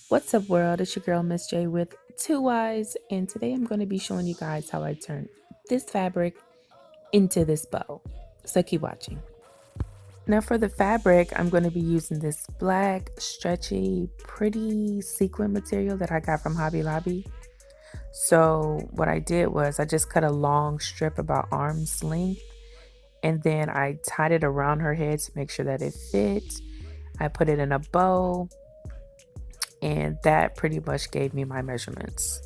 What's up, world? It's your girl, Miss J, with two eyes, and today I'm going to be showing you guys how I turn this fabric into this bow. So keep watching. Now, for the fabric, I'm going to be using this black, stretchy, pretty sequin material that I got from Hobby Lobby. So, what I did was I just cut a long strip about arm's length, and then I tied it around her head to make sure that it fit. I put it in a bow, and that pretty much gave me my measurements.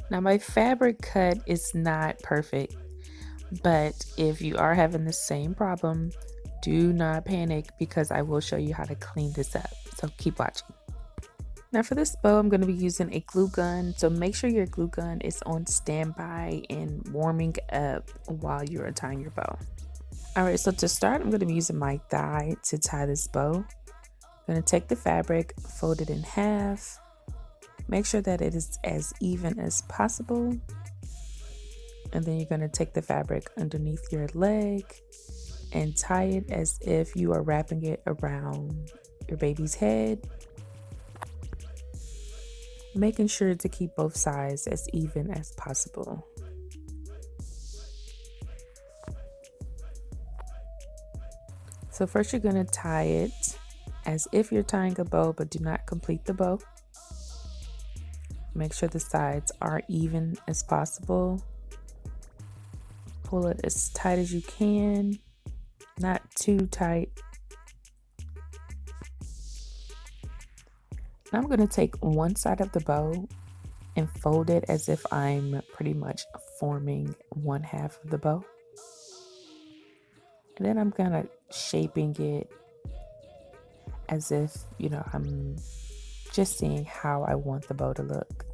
Now, my fabric cut is not perfect, but if you are having the same problem, do not panic because I will show you how to clean this up. So keep watching. Now for this bow, I'm going to be using a glue gun. So make sure your glue gun is on standby and warming up while you're tying your bow. All right, so to start, I'm going to be using my thigh to tie this bow. I'm going to take the fabric, fold it in half, make sure that it is as even as possible. And then you're going to take the fabric underneath your leg and tie it as if you are wrapping it around your baby's head, making sure to keep both sides as even as possible. So first you're going to tie it as if you're tying a bow, but do not complete the bow. Make sure the sides are even as possible. Pull it as tight as you can, not too tight. Now I'm going to take one side of the bow and fold it as if I'm pretty much forming one half of the bow. And then I'm kind of shaping it as if, I'm just seeing how I want the bow to look.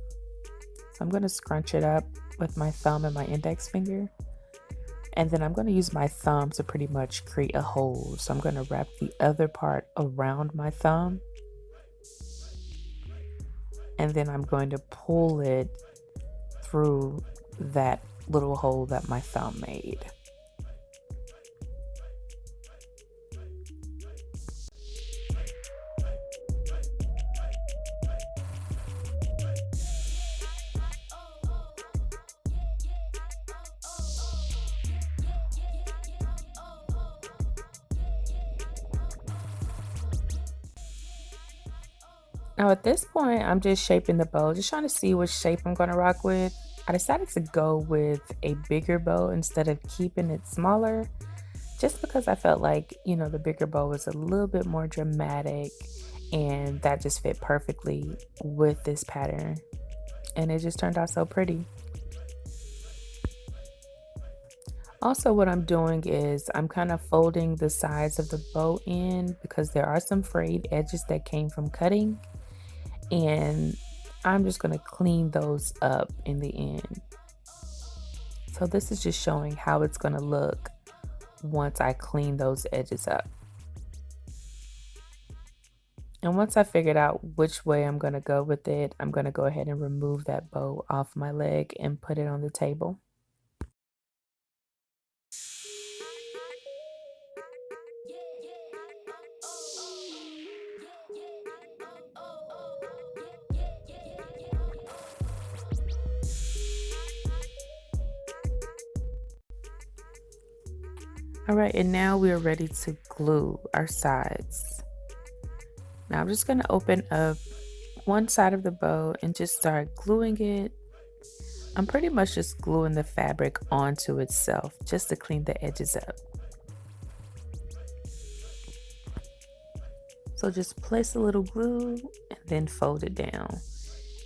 So I'm going to scrunch it up with my thumb and my index finger. And then I'm going to use my thumb to pretty much create a hole. So I'm going to wrap the other part around my thumb. And then I'm going to pull it through that little hole that my thumb made. Now at this point, I'm just shaping the bow, just trying to see which shape I'm going to rock with. I decided to go with a bigger bow instead of keeping it smaller, just because I felt like, the bigger bow was a little bit more dramatic and that just fit perfectly with this pattern. And it just turned out so pretty. Also, what I'm doing is I'm kind of folding the sides of the bow in because there are some frayed edges that came from cutting. And I'm just going to clean those up in the end. So this is just showing how it's going to look once I clean those edges up. And once I figured out which way I'm going to go with it, I'm going to go ahead and remove that bow off my leg and put it on the table. All right, and now we are ready to glue our sides. Now I'm just going to open up one side of the bow and just start gluing it. I'm pretty much just gluing the fabric onto itself just to clean the edges up. So just place a little glue and then fold it down,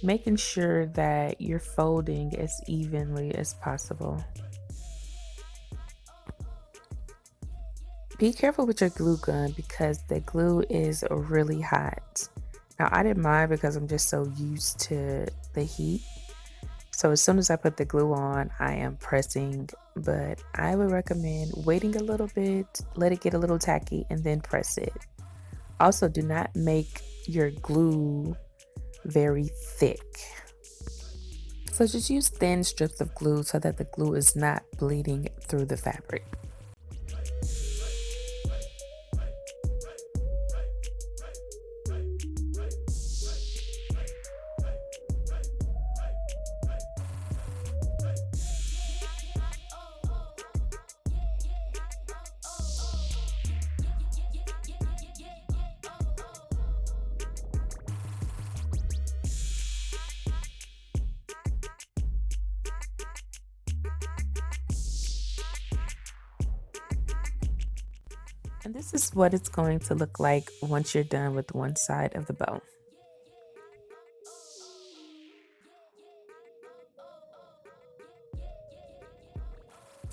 making sure that you're folding as evenly as possible. Be careful with your glue gun because the glue is really hot. Now I didn't mind because I'm just so used to the heat. So as soon as I put the glue on, I am pressing, but I would recommend waiting a little bit, let it get a little tacky, and then press it. Also, do not make your glue very thick. So just use thin strips of glue so that the glue is not bleeding through the fabric. And this is what it's going to look like once you're done with one side of the bow.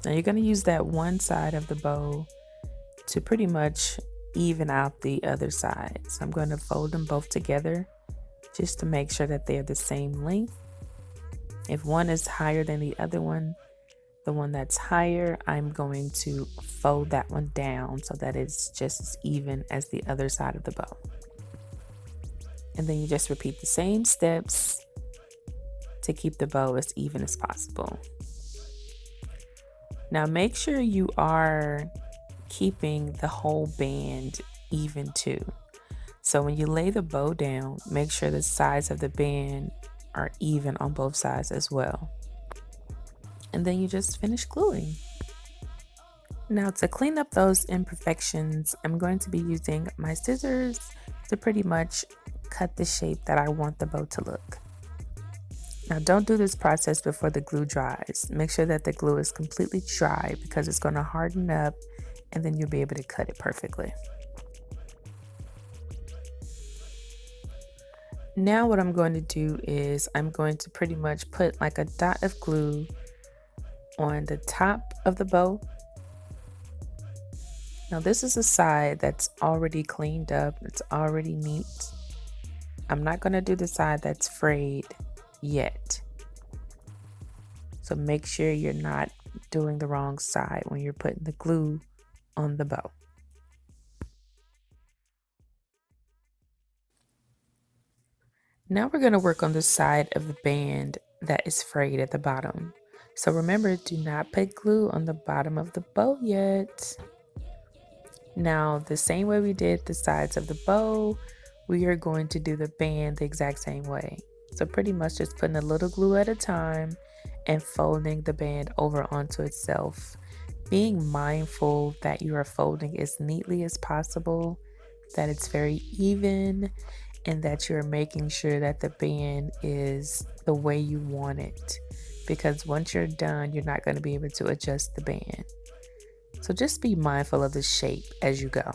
Now you're going to use that one side of the bow to pretty much even out the other side. So I'm going to fold them both together just to make sure that they're the same length. If one is higher than the other one, the one that's higher, I'm going to fold that one down so that it's just as even as the other side of the bow. And then you just repeat the same steps to keep the bow as even as possible. Now make sure you are keeping the whole band even too. So when you lay the bow down, make sure the sides of the band are even on both sides as well. And then you just finish gluing. Now to clean up those imperfections, I'm going to be using my scissors to pretty much cut the shape that I want the bow to look. Now don't do this process before the glue dries. Make sure that the glue is completely dry because it's going to harden up and then you'll be able to cut it perfectly. Now what I'm going to do is I'm going to pretty much put like a dot of glue on the top of the bow. Now this is a side that's already cleaned up, it's already neat. I'm not going to do the side that's frayed yet. So make sure you're not doing the wrong side when you're putting the glue on the bow. Now we're going to work on the side of the band that is frayed at the bottom. So remember, do not put glue on the bottom of the bow yet. Now, the same way we did the sides of the bow, we are going to do the band the exact same way. So pretty much just putting a little glue at a time and folding the band over onto itself. Being mindful that you are folding as neatly as possible, that it's very even, and that you're making sure that the band is the way you want it. Because once you're done, you're not going to be able to adjust the band. So just be mindful of the shape as you go.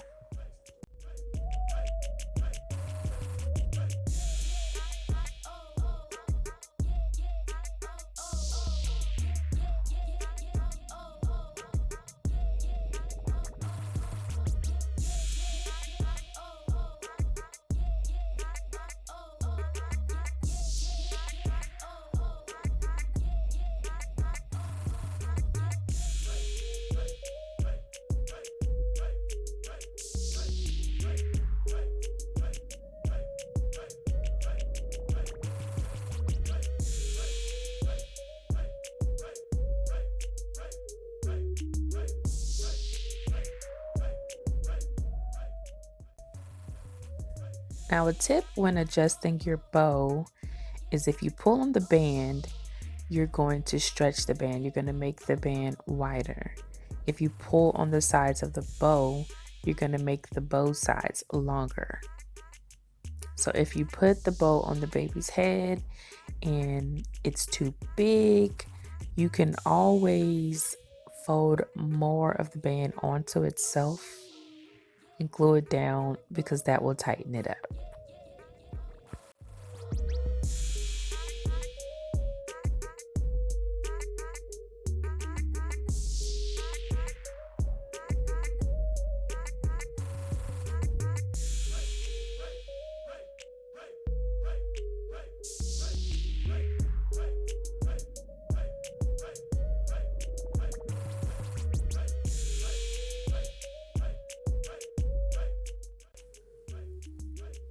Now, a tip when adjusting your bow is if you pull on the band, you're going to stretch the band. You're going to make the band wider. If you pull on the sides of the bow, you're going to make the bow sides longer. So if you put the bow on the baby's head and it's too big, you can always fold more of the band onto itself and glue it down because that will tighten it up.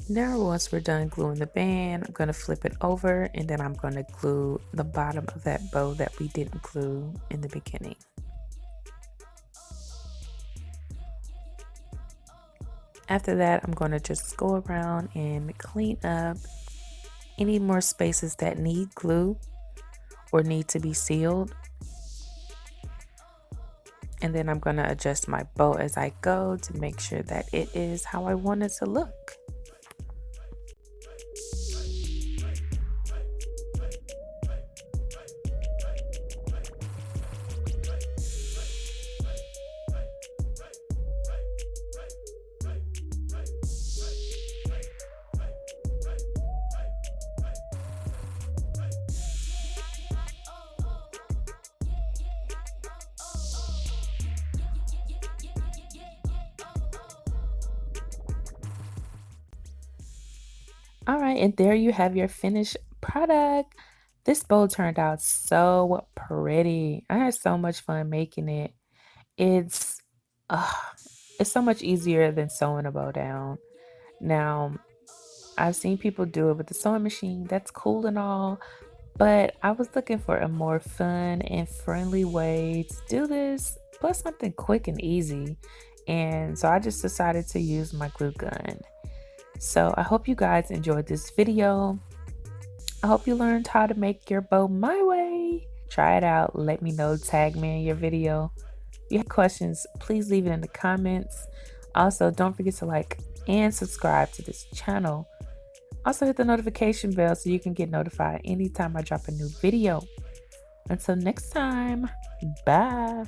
Now once we're done gluing the band, I'm going to flip it over and then I'm going to glue the bottom of that bow that we didn't glue in the beginning. After that, I'm going to just go around and clean up any more spaces that need glue or need to be sealed. And then I'm going to adjust my bow as I go to make sure that it is how I want it to look. All right, and there you have your finished product. This bow turned out so pretty. I had so much fun making it. It's uh, it's so much easier than sewing a bow down. Now, I've seen people do it with the sewing machine. That's cool and all, but I was looking for a more fun and friendly way to do this, plus something quick and easy. And so I just decided to use my glue gun. So I hope you guys enjoyed this video. I hope you learned how to make your bow my way. Try it out. Let me know. Tag me in your video. If you have questions, please leave it in the comments. Also, don't forget to like and subscribe to this channel. Also, hit the notification bell so you can get notified anytime I drop a new video. Until next time, bye.